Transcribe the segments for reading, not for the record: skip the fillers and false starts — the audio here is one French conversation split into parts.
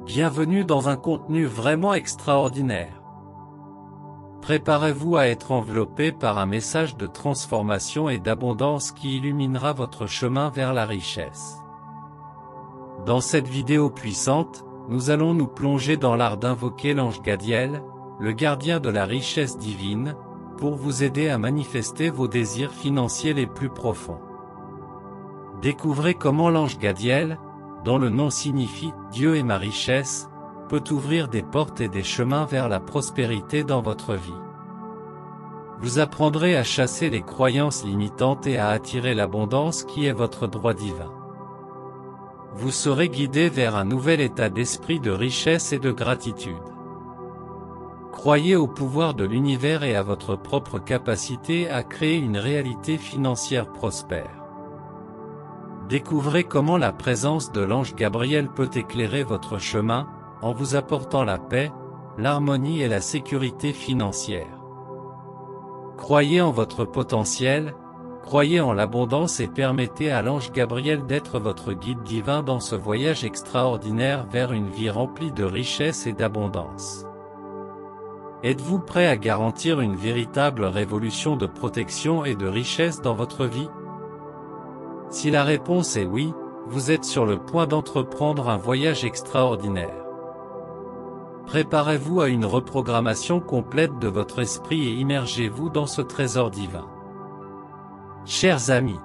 Bienvenue dans un contenu vraiment extraordinaire. Préparez-vous à être enveloppé par un message de transformation et d'abondance qui illuminera votre chemin vers la richesse. Dans cette vidéo puissante, nous allons nous plonger dans l'art d'invoquer l'ange Gadiel, le gardien de la richesse divine, pour vous aider à manifester vos désirs financiers les plus profonds. Découvrez comment l'ange Gadiel, dont le nom signifie « Dieu est ma richesse », peut ouvrir des portes et des chemins vers la prospérité dans votre vie. Vous apprendrez à chasser les croyances limitantes et à attirer l'abondance qui est votre droit divin. Vous serez guidé vers un nouvel état d'esprit de richesse et de gratitude. Croyez au pouvoir de l'univers et à votre propre capacité à créer une réalité financière prospère. Découvrez comment la présence de l'ange Gabriel peut éclairer votre chemin, en vous apportant la paix, l'harmonie et la sécurité financière. Croyez en votre potentiel, croyez en l'abondance et permettez à l'ange Gabriel d'être votre guide divin dans ce voyage extraordinaire vers une vie remplie de richesse et d'abondance. Êtes-vous prêt à garantir une véritable révolution de protection et de richesse dans votre vie? Si la réponse est oui, vous êtes sur le point d'entreprendre un voyage extraordinaire. Préparez-vous à une reprogrammation complète de votre esprit et immergez-vous dans ce trésor divin. Chers amis,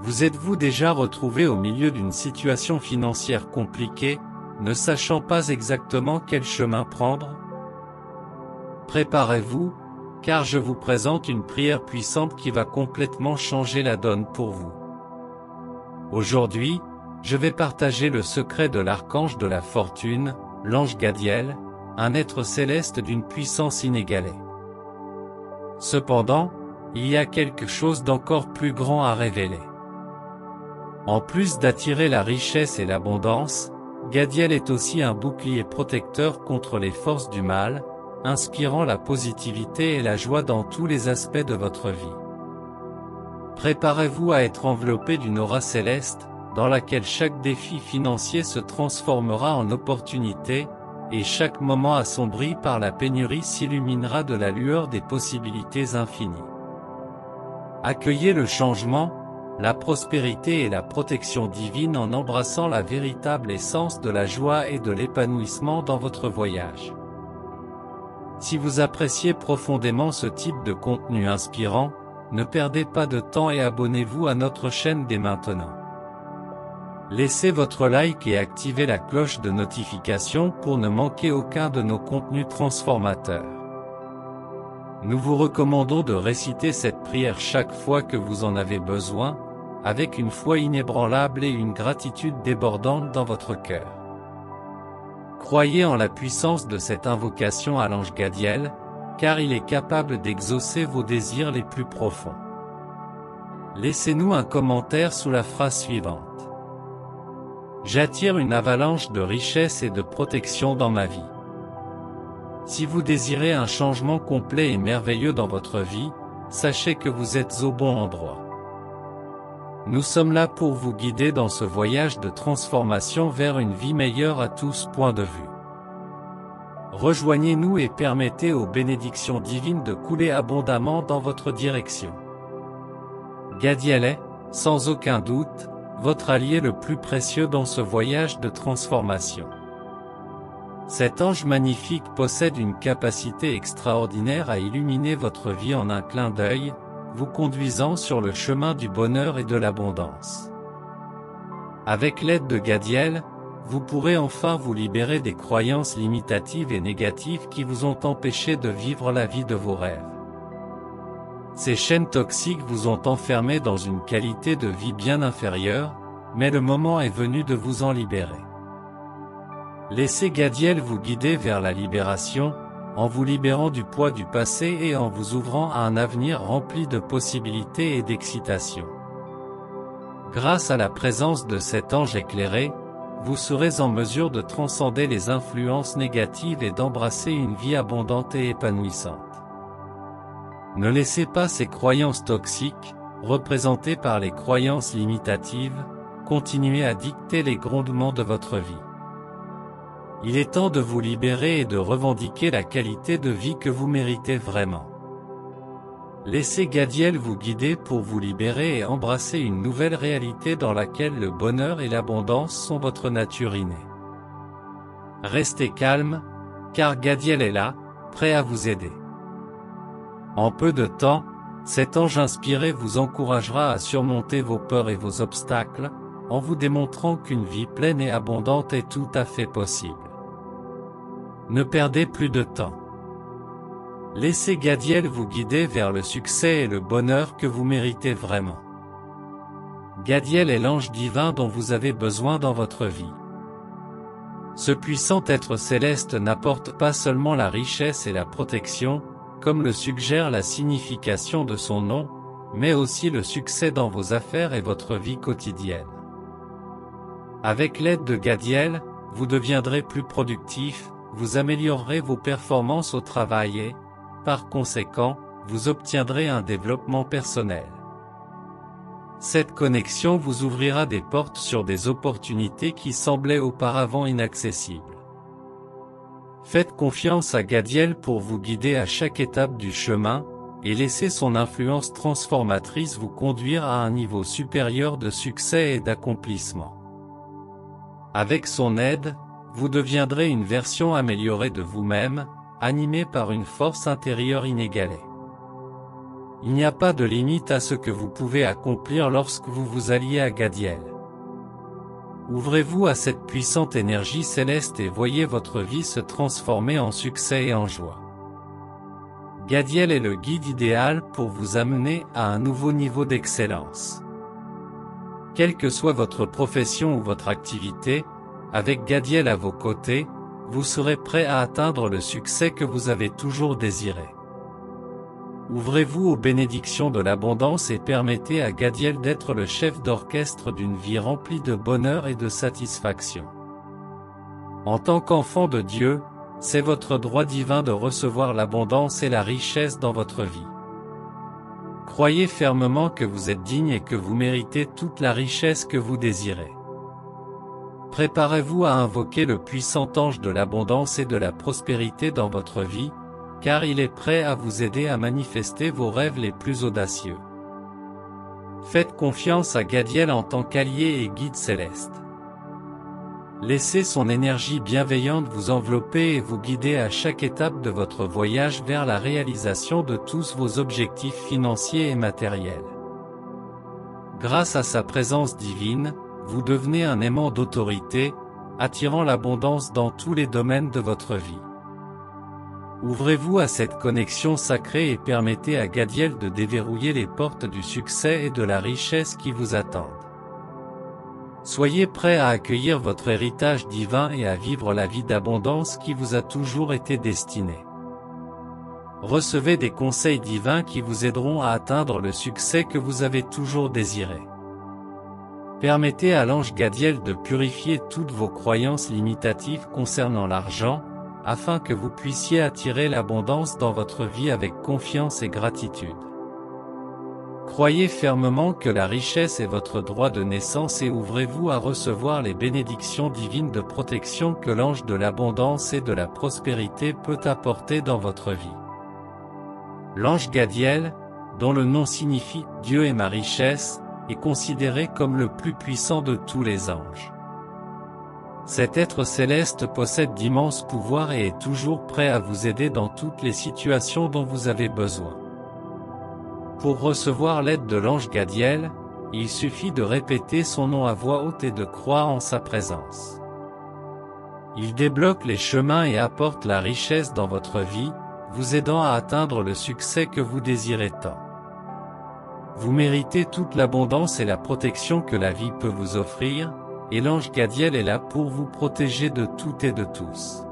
vous êtes-vous déjà retrouvé au milieu d'une situation financière compliquée, ne sachant pas exactement quel chemin prendre? Préparez-vous, car je vous présente une prière puissante qui va complètement changer la donne pour vous. Aujourd'hui, je vais partager le secret de l'archange de la fortune, l'ange Gadiel, un être céleste d'une puissance inégalée. Cependant, il y a quelque chose d'encore plus grand à révéler. En plus d'attirer la richesse et l'abondance, Gadiel est aussi un bouclier protecteur contre les forces du mal, inspirant la positivité et la joie dans tous les aspects de votre vie. Préparez-vous à être enveloppé d'une aura céleste, dans laquelle chaque défi financier se transformera en opportunité, et chaque moment assombri par la pénurie s'illuminera de la lueur des possibilités infinies. Accueillez le changement, la prospérité et la protection divine en embrassant la véritable essence de la joie et de l'épanouissement dans votre voyage. Si vous appréciez profondément ce type de contenu inspirant, ne perdez pas de temps et abonnez-vous à notre chaîne dès maintenant. Laissez votre like et activez la cloche de notification pour ne manquer aucun de nos contenus transformateurs. Nous vous recommandons de réciter cette prière chaque fois que vous en avez besoin, avec une foi inébranlable et une gratitude débordante dans votre cœur. Croyez en la puissance de cette invocation à l'ange Gadiel, car il est capable d'exaucer vos désirs les plus profonds. Laissez-nous un commentaire sous la phrase suivante. J'attire une avalanche de richesse et de protection dans ma vie. Si vous désirez un changement complet et merveilleux dans votre vie, sachez que vous êtes au bon endroit. Nous sommes là pour vous guider dans ce voyage de transformation vers une vie meilleure à tous points de vue. Rejoignez-nous et permettez aux bénédictions divines de couler abondamment dans votre direction. Gadiel est, sans aucun doute, votre allié le plus précieux dans ce voyage de transformation. Cet ange magnifique possède une capacité extraordinaire à illuminer votre vie en un clin d'œil, vous conduisant sur le chemin du bonheur et de l'abondance. Avec l'aide de Gadiel, vous pourrez enfin vous libérer des croyances limitatives et négatives qui vous ont empêché de vivre la vie de vos rêves. Ces chaînes toxiques vous ont enfermé dans une qualité de vie bien inférieure, mais le moment est venu de vous en libérer. Laissez Gadiel vous guider vers la libération, en vous libérant du poids du passé et en vous ouvrant à un avenir rempli de possibilités et d'excitation. Grâce à la présence de cet ange éclairé, vous serez en mesure de transcender les influences négatives et d'embrasser une vie abondante et épanouissante. Ne laissez pas ces croyances toxiques, représentées par les croyances limitatives, continuer à dicter les grondements de votre vie. Il est temps de vous libérer et de revendiquer la qualité de vie que vous méritez vraiment. Laissez Gadiel vous guider pour vous libérer et embrasser une nouvelle réalité dans laquelle le bonheur et l'abondance sont votre nature innée. Restez calme, car Gadiel est là, prêt à vous aider. En peu de temps, cet ange inspiré vous encouragera à surmonter vos peurs et vos obstacles, en vous démontrant qu'une vie pleine et abondante est tout à fait possible. Ne perdez plus de temps. Laissez Gadiel vous guider vers le succès et le bonheur que vous méritez vraiment. Gadiel est l'ange divin dont vous avez besoin dans votre vie. Ce puissant être céleste n'apporte pas seulement la richesse et la protection, comme le suggère la signification de son nom, mais aussi le succès dans vos affaires et votre vie quotidienne. Avec l'aide de Gadiel, vous deviendrez plus productif, vous améliorerez vos performances au travail et, par conséquent, vous obtiendrez un développement personnel. Cette connexion vous ouvrira des portes sur des opportunités qui semblaient auparavant inaccessibles. Faites confiance à Gadiel pour vous guider à chaque étape du chemin, et laissez son influence transformatrice vous conduire à un niveau supérieur de succès et d'accomplissement. Avec son aide, vous deviendrez une version améliorée de vous-même, animée par une force intérieure inégalée. Il n'y a pas de limite à ce que vous pouvez accomplir lorsque vous vous alliez à Gadiel. Ouvrez-vous à cette puissante énergie céleste et voyez votre vie se transformer en succès et en joie. Gadiel est le guide idéal pour vous amener à un nouveau niveau d'excellence. Quelle que soit votre profession ou votre activité, avec Gadiel à vos côtés, vous serez prêt à atteindre le succès que vous avez toujours désiré. Ouvrez-vous aux bénédictions de l'abondance et permettez à Gadiel d'être le chef d'orchestre d'une vie remplie de bonheur et de satisfaction. En tant qu'enfant de Dieu, c'est votre droit divin de recevoir l'abondance et la richesse dans votre vie. Croyez fermement que vous êtes digne et que vous méritez toute la richesse que vous désirez. Préparez-vous à invoquer le puissant ange de l'abondance et de la prospérité dans votre vie, car il est prêt à vous aider à manifester vos rêves les plus audacieux. Faites confiance à Gadiel en tant qu'allié et guide céleste. Laissez son énergie bienveillante vous envelopper et vous guider à chaque étape de votre voyage vers la réalisation de tous vos objectifs financiers et matériels. Grâce à sa présence divine, vous devenez un aimant d'autorité, attirant l'abondance dans tous les domaines de votre vie. Ouvrez-vous à cette connexion sacrée et permettez à Gadiel de déverrouiller les portes du succès et de la richesse qui vous attendent. Soyez prêts à accueillir votre héritage divin et à vivre la vie d'abondance qui vous a toujours été destinée. Recevez des conseils divins qui vous aideront à atteindre le succès que vous avez toujours désiré. Permettez à l'ange Gadiel de purifier toutes vos croyances limitatives concernant l'argent, afin que vous puissiez attirer l'abondance dans votre vie avec confiance et gratitude. Croyez fermement que la richesse est votre droit de naissance et ouvrez-vous à recevoir les bénédictions divines de protection que l'ange de l'abondance et de la prospérité peut apporter dans votre vie. L'ange Gadiel, dont le nom signifie « Dieu est ma richesse », est considéré comme le plus puissant de tous les anges. Cet être céleste possède d'immenses pouvoirs et est toujours prêt à vous aider dans toutes les situations dont vous avez besoin. Pour recevoir l'aide de l'ange Gadiel, il suffit de répéter son nom à voix haute et de croire en sa présence. Il débloque les chemins et apporte la richesse dans votre vie, vous aidant à atteindre le succès que vous désirez tant. Vous méritez toute l'abondance et la protection que la vie peut vous offrir, et l'ange Gadiel est là pour vous protéger de tout et de tous.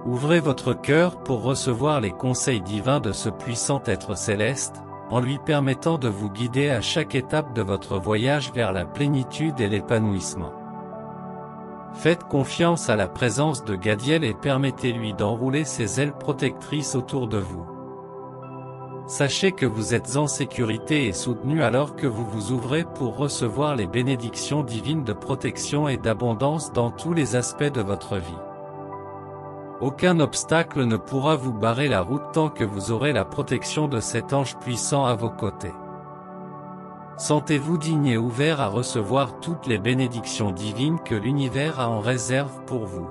Ouvrez votre cœur pour recevoir les conseils divins de ce puissant être céleste, en lui permettant de vous guider à chaque étape de votre voyage vers la plénitude et l'épanouissement. Faites confiance à la présence de Gadiel et permettez-lui d'enrouler ses ailes protectrices autour de vous. Sachez que vous êtes en sécurité et soutenu alors que vous vous ouvrez pour recevoir les bénédictions divines de protection et d'abondance dans tous les aspects de votre vie. Aucun obstacle ne pourra vous barrer la route tant que vous aurez la protection de cet ange puissant à vos côtés. Sentez-vous digne et ouvert à recevoir toutes les bénédictions divines que l'univers a en réserve pour vous.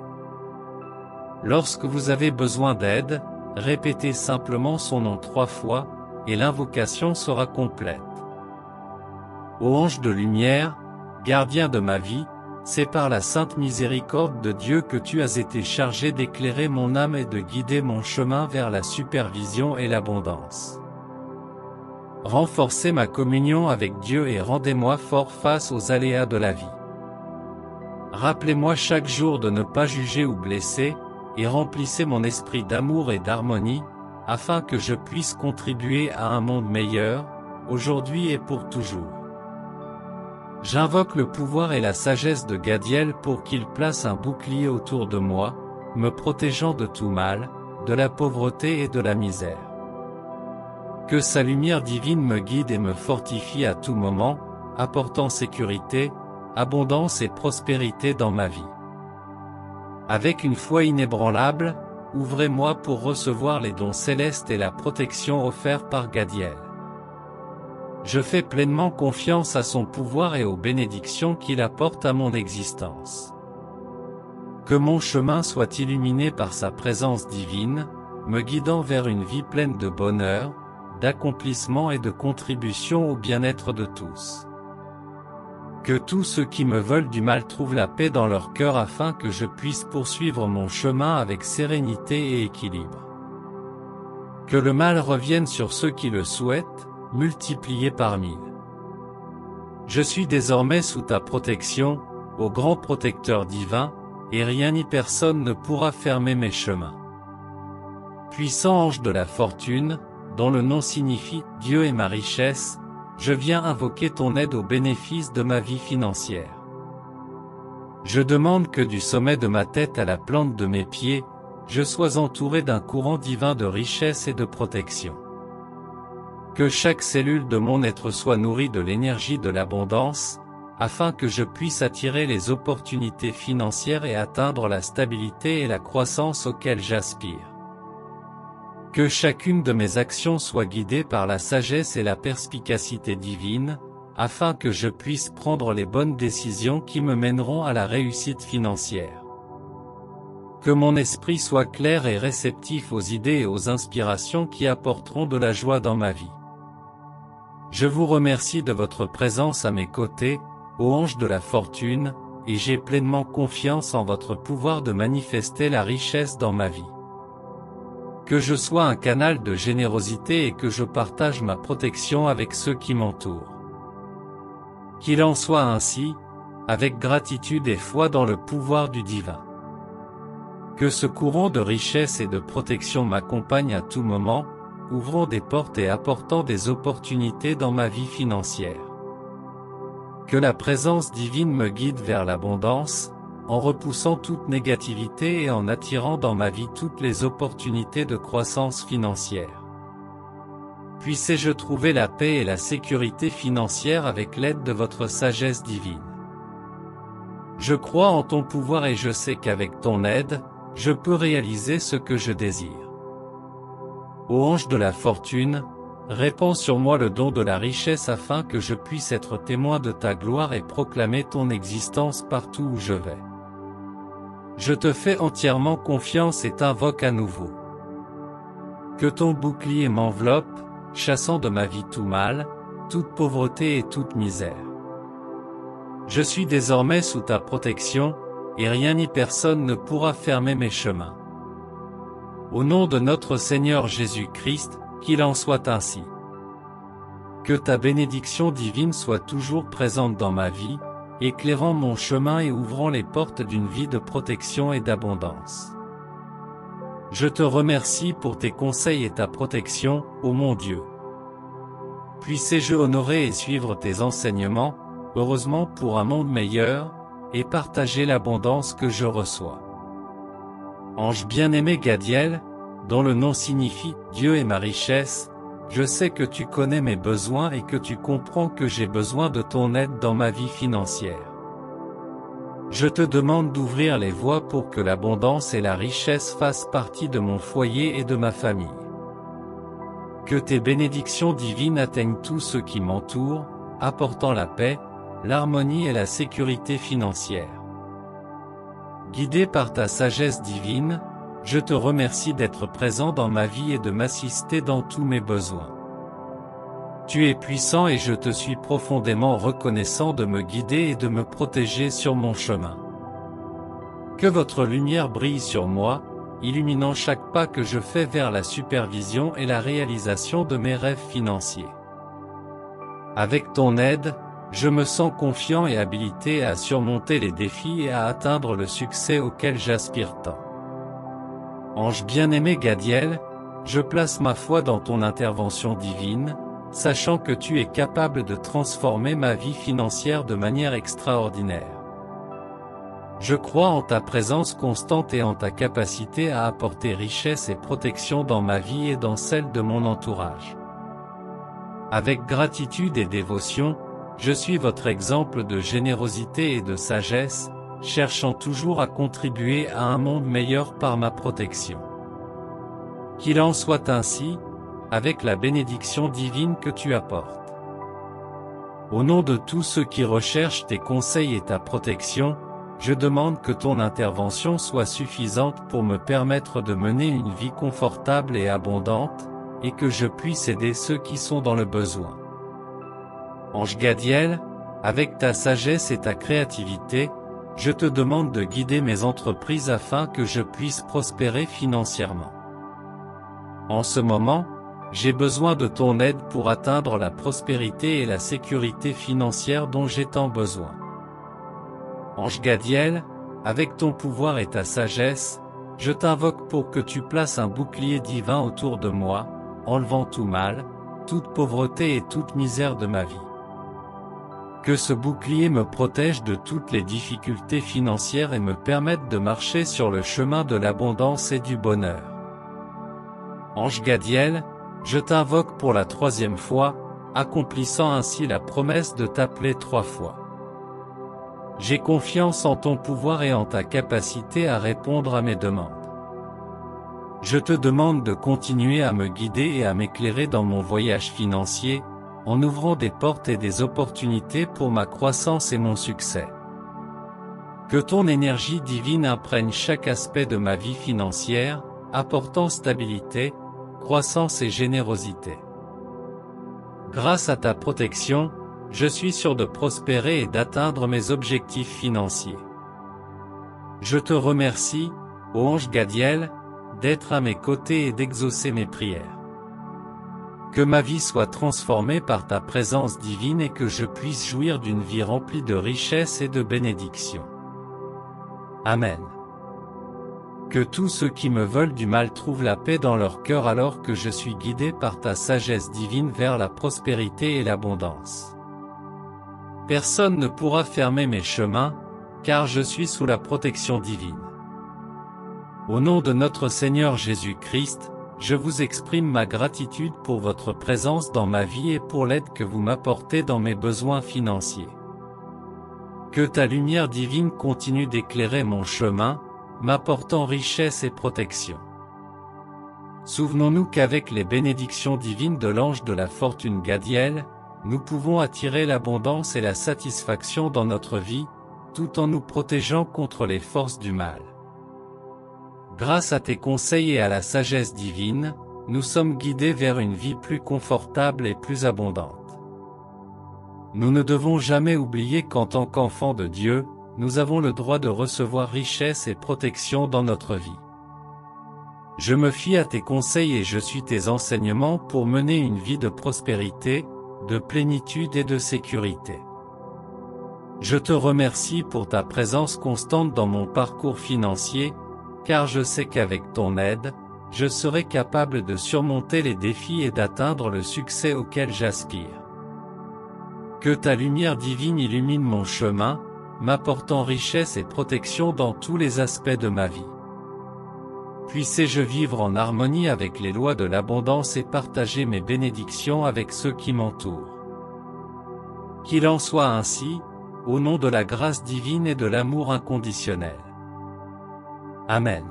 Lorsque vous avez besoin d'aide, répétez simplement son nom 3 fois, et l'invocation sera complète. Ô ange de lumière, gardien de ma vie, c'est par la sainte miséricorde de Dieu que tu as été chargé d'éclairer mon âme et de guider mon chemin vers la supervision et l'abondance. Renforcez ma communion avec Dieu et rendez-moi fort face aux aléas de la vie. Rappelez-moi chaque jour de ne pas juger ou blesser, et remplissez mon esprit d'amour et d'harmonie, afin que je puisse contribuer à un monde meilleur, aujourd'hui et pour toujours. J'invoque le pouvoir et la sagesse de Gadiel pour qu'il place un bouclier autour de moi, me protégeant de tout mal, de la pauvreté et de la misère. Que sa lumière divine me guide et me fortifie à tout moment, apportant sécurité, abondance et prospérité dans ma vie. Avec une foi inébranlable, ouvrez-moi pour recevoir les dons célestes et la protection offerte par Gadiel. Je fais pleinement confiance à son pouvoir et aux bénédictions qu'il apporte à mon existence. Que mon chemin soit illuminé par sa présence divine, me guidant vers une vie pleine de bonheur, d'accomplissement et de contribution au bien-être de tous. Que tous ceux qui me veulent du mal trouvent la paix dans leur cœur afin que je puisse poursuivre mon chemin avec sérénité et équilibre. Que le mal revienne sur ceux qui le souhaitent, multiplié par 1000. Je suis désormais sous ta protection, ô grand protecteur divin, et rien ni personne ne pourra fermer mes chemins. Puissant ange de la fortune, dont le nom signifie « Dieu est ma richesse », je viens invoquer ton aide au bénéfice de ma vie financière. Je demande que du sommet de ma tête à la plante de mes pieds, je sois entouré d'un courant divin de richesse et de protection. Que chaque cellule de mon être soit nourrie de l'énergie de l'abondance, afin que je puisse attirer les opportunités financières et atteindre la stabilité et la croissance auxquelles j'aspire. Que chacune de mes actions soit guidée par la sagesse et la perspicacité divine, afin que je puisse prendre les bonnes décisions qui me mèneront à la réussite financière. Que mon esprit soit clair et réceptif aux idées et aux inspirations qui apporteront de la joie dans ma vie. Je vous remercie de votre présence à mes côtés, ô ange de la fortune, et j'ai pleinement confiance en votre pouvoir de manifester la richesse dans ma vie. Que je sois un canal de générosité et que je partage ma protection avec ceux qui m'entourent. Qu'il en soit ainsi, avec gratitude et foi dans le pouvoir du divin. Que ce courant de richesse et de protection m'accompagne à tout moment, ouvrant des portes et apportant des opportunités dans ma vie financière. Que la présence divine me guide vers l'abondance, en repoussant toute négativité et en attirant dans ma vie toutes les opportunités de croissance financière. Puissé-je trouver la paix et la sécurité financière avec l'aide de votre sagesse divine. Je crois en ton pouvoir et je sais qu'avec ton aide, je peux réaliser ce que je désire. Ô ange de la fortune, répands sur moi le don de la richesse afin que je puisse être témoin de ta gloire et proclamer ton existence partout où je vais. Je te fais entièrement confiance et t'invoque à nouveau. Que ton bouclier m'enveloppe, chassant de ma vie tout mal, toute pauvreté et toute misère. Je suis désormais sous ta protection, et rien ni personne ne pourra fermer mes chemins. Au nom de notre Seigneur Jésus-Christ, qu'il en soit ainsi. Que ta bénédiction divine soit toujours présente dans ma vie, éclairant mon chemin et ouvrant les portes d'une vie de protection et d'abondance. Je te remercie pour tes conseils et ta protection, ô mon Dieu. Puissé-je honorer et suivre tes enseignements, heureusement pour un monde meilleur, et partager l'abondance que je reçois. Ange bien-aimé Gadiel, dont le nom signifie « Dieu est ma richesse », je sais que tu connais mes besoins et que tu comprends que j'ai besoin de ton aide dans ma vie financière. Je te demande d'ouvrir les voies pour que l'abondance et la richesse fassent partie de mon foyer et de ma famille. Que tes bénédictions divines atteignent tous ceux qui m'entourent, apportant la paix, l'harmonie et la sécurité financière. Guidé par ta sagesse divine, je te remercie d'être présent dans ma vie et de m'assister dans tous mes besoins. Tu es puissant et je te suis profondément reconnaissant de me guider et de me protéger sur mon chemin. Que votre lumière brille sur moi, illuminant chaque pas que je fais vers la supervision et la réalisation de mes rêves financiers. Avec ton aide, je me sens confiant et habilité à surmonter les défis et à atteindre le succès auquel j'aspire tant. Ange bien-aimé Gadiel, je place ma foi dans ton intervention divine, sachant que tu es capable de transformer ma vie financière de manière extraordinaire. Je crois en ta présence constante et en ta capacité à apporter richesse et protection dans ma vie et dans celle de mon entourage. Avec gratitude et dévotion, je suis votre exemple de générosité et de sagesse, cherchant toujours à contribuer à un monde meilleur par ma protection. Qu'il en soit ainsi, avec la bénédiction divine que tu apportes. Au nom de tous ceux qui recherchent tes conseils et ta protection, je demande que ton intervention soit suffisante pour me permettre de mener une vie confortable et abondante, et que je puisse aider ceux qui sont dans le besoin. Ange Gadiel, avec ta sagesse et ta créativité, je te demande de guider mes entreprises afin que je puisse prospérer financièrement. En ce moment, j'ai besoin de ton aide pour atteindre la prospérité et la sécurité financière dont j'ai tant besoin. Ange Gadiel, avec ton pouvoir et ta sagesse, je t'invoque pour que tu places un bouclier divin autour de moi, enlevant tout mal, toute pauvreté et toute misère de ma vie. Que ce bouclier me protège de toutes les difficultés financières et me permette de marcher sur le chemin de l'abondance et du bonheur. Ange Gadiel, je t'invoque pour la 3e fois, accomplissant ainsi la promesse de t'appeler 3 fois. J'ai confiance en ton pouvoir et en ta capacité à répondre à mes demandes. Je te demande de continuer à me guider et à m'éclairer dans mon voyage financier, en ouvrant des portes et des opportunités pour ma croissance et mon succès. Que ton énergie divine imprègne chaque aspect de ma vie financière, apportant stabilité, croissance et générosité. Grâce à ta protection, je suis sûr de prospérer et d'atteindre mes objectifs financiers. Je te remercie, ô Ange Gadiel, d'être à mes côtés et d'exaucer mes prières. Que ma vie soit transformée par ta présence divine et que je puisse jouir d'une vie remplie de richesses et de bénédictions. Amen. Que tous ceux qui me veulent du mal trouvent la paix dans leur cœur alors que je suis guidé par ta sagesse divine vers la prospérité et l'abondance. Personne ne pourra fermer mes chemins, car je suis sous la protection divine. Au nom de notre Seigneur Jésus-Christ, je vous exprime ma gratitude pour votre présence dans ma vie et pour l'aide que vous m'apportez dans mes besoins financiers. Que ta lumière divine continue d'éclairer mon chemin, m'apportant richesse et protection. Souvenons-nous qu'avec les bénédictions divines de l'ange de la fortune Gadiel, nous pouvons attirer l'abondance et la satisfaction dans notre vie, tout en nous protégeant contre les forces du mal. Grâce à tes conseils et à la sagesse divine, nous sommes guidés vers une vie plus confortable et plus abondante. Nous ne devons jamais oublier qu'en tant qu'enfants de Dieu, nous avons le droit de recevoir richesse et protection dans notre vie. Je me fie à tes conseils et je suis tes enseignements pour mener une vie de prospérité, de plénitude et de sécurité. Je te remercie pour ta présence constante dans mon parcours financier, car je sais qu'avec ton aide, je serai capable de surmonter les défis et d'atteindre le succès auquel j'aspire. Que ta lumière divine illumine mon chemin, m'apportant richesse et protection dans tous les aspects de ma vie. Puissé-je vivre en harmonie avec les lois de l'abondance et partager mes bénédictions avec ceux qui m'entourent. Qu'il en soit ainsi, au nom de la grâce divine et de l'amour inconditionnel. Amen.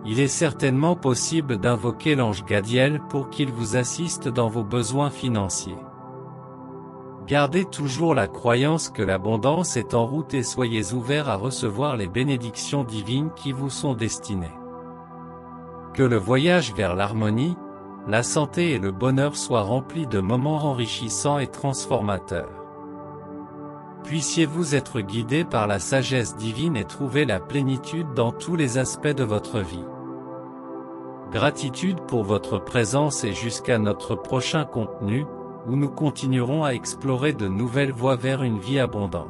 Il est certainement possible d'invoquer l'ange Gadiel pour qu'il vous assiste dans vos besoins financiers. Gardez toujours la croyance que l'abondance est en route et soyez ouverts à recevoir les bénédictions divines qui vous sont destinées. Que le voyage vers l'harmonie, la santé et le bonheur soient remplis de moments enrichissants et transformateurs. Puissiez-vous être guidés par la sagesse divine et trouver la plénitude dans tous les aspects de votre vie. Gratitude pour votre présence et jusqu'à notre prochain contenu, où nous continuerons à explorer de nouvelles voies vers une vie abondante.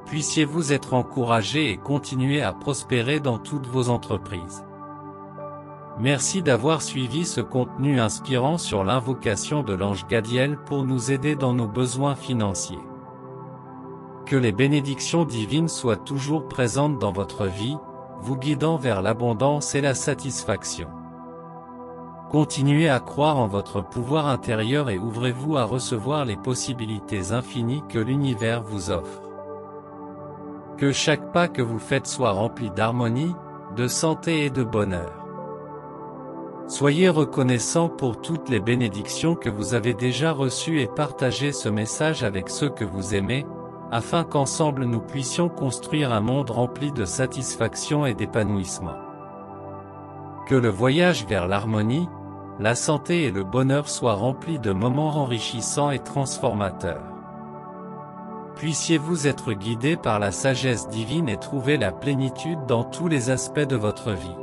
Puissiez-vous être encouragés et continuer à prospérer dans toutes vos entreprises. Merci d'avoir suivi ce contenu inspirant sur l'invocation de l'ange Gadiel pour nous aider dans nos besoins financiers. Que les bénédictions divines soient toujours présentes dans votre vie, vous guidant vers l'abondance et la satisfaction. Continuez à croire en votre pouvoir intérieur et ouvrez-vous à recevoir les possibilités infinies que l'univers vous offre. Que chaque pas que vous faites soit rempli d'harmonie, de santé et de bonheur. Soyez reconnaissants pour toutes les bénédictions que vous avez déjà reçues et partagez ce message avec ceux que vous aimez, afin qu'ensemble nous puissions construire un monde rempli de satisfaction et d'épanouissement. Que le voyage vers l'harmonie, la santé et le bonheur soient remplis de moments enrichissants et transformateurs. Puissiez-vous être guidés par la sagesse divine et trouver la plénitude dans tous les aspects de votre vie.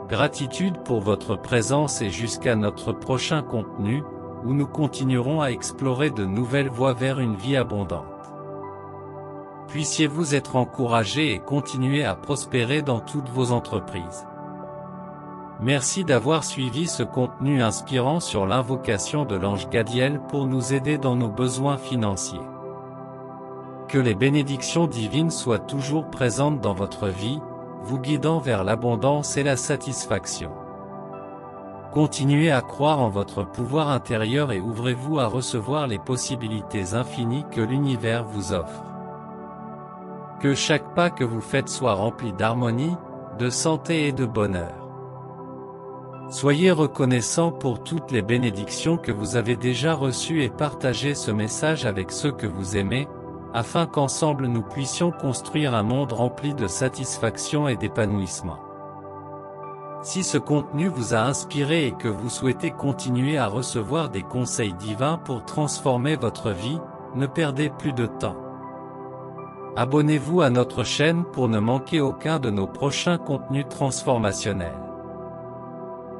Gratitude pour votre présence et jusqu'à notre prochain contenu, où nous continuerons à explorer de nouvelles voies vers une vie abondante. Puissiez-vous être encouragés et continuer à prospérer dans toutes vos entreprises. Merci d'avoir suivi ce contenu inspirant sur l'invocation de l'ange Gadiel pour nous aider dans nos besoins financiers. Que les bénédictions divines soient toujours présentes dans votre vie, vous guidant vers l'abondance et la satisfaction. Continuez à croire en votre pouvoir intérieur et ouvrez-vous à recevoir les possibilités infinies que l'univers vous offre. Que chaque pas que vous faites soit rempli d'harmonie, de santé et de bonheur. Soyez reconnaissants pour toutes les bénédictions que vous avez déjà reçues et partagez ce message avec ceux que vous aimez, afin qu'ensemble nous puissions construire un monde rempli de satisfaction et d'épanouissement. Si ce contenu vous a inspiré et que vous souhaitez continuer à recevoir des conseils divins pour transformer votre vie, ne perdez plus de temps. Abonnez-vous à notre chaîne pour ne manquer aucun de nos prochains contenus transformationnels.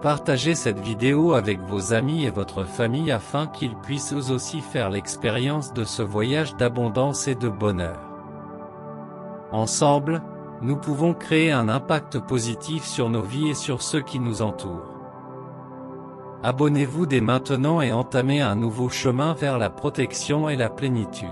Partagez cette vidéo avec vos amis et votre famille afin qu'ils puissent eux aussi faire l'expérience de ce voyage d'abondance et de bonheur. Ensemble, nous pouvons créer un impact positif sur nos vies et sur ceux qui nous entourent. Abonnez-vous dès maintenant et entamez un nouveau chemin vers la protection et la plénitude.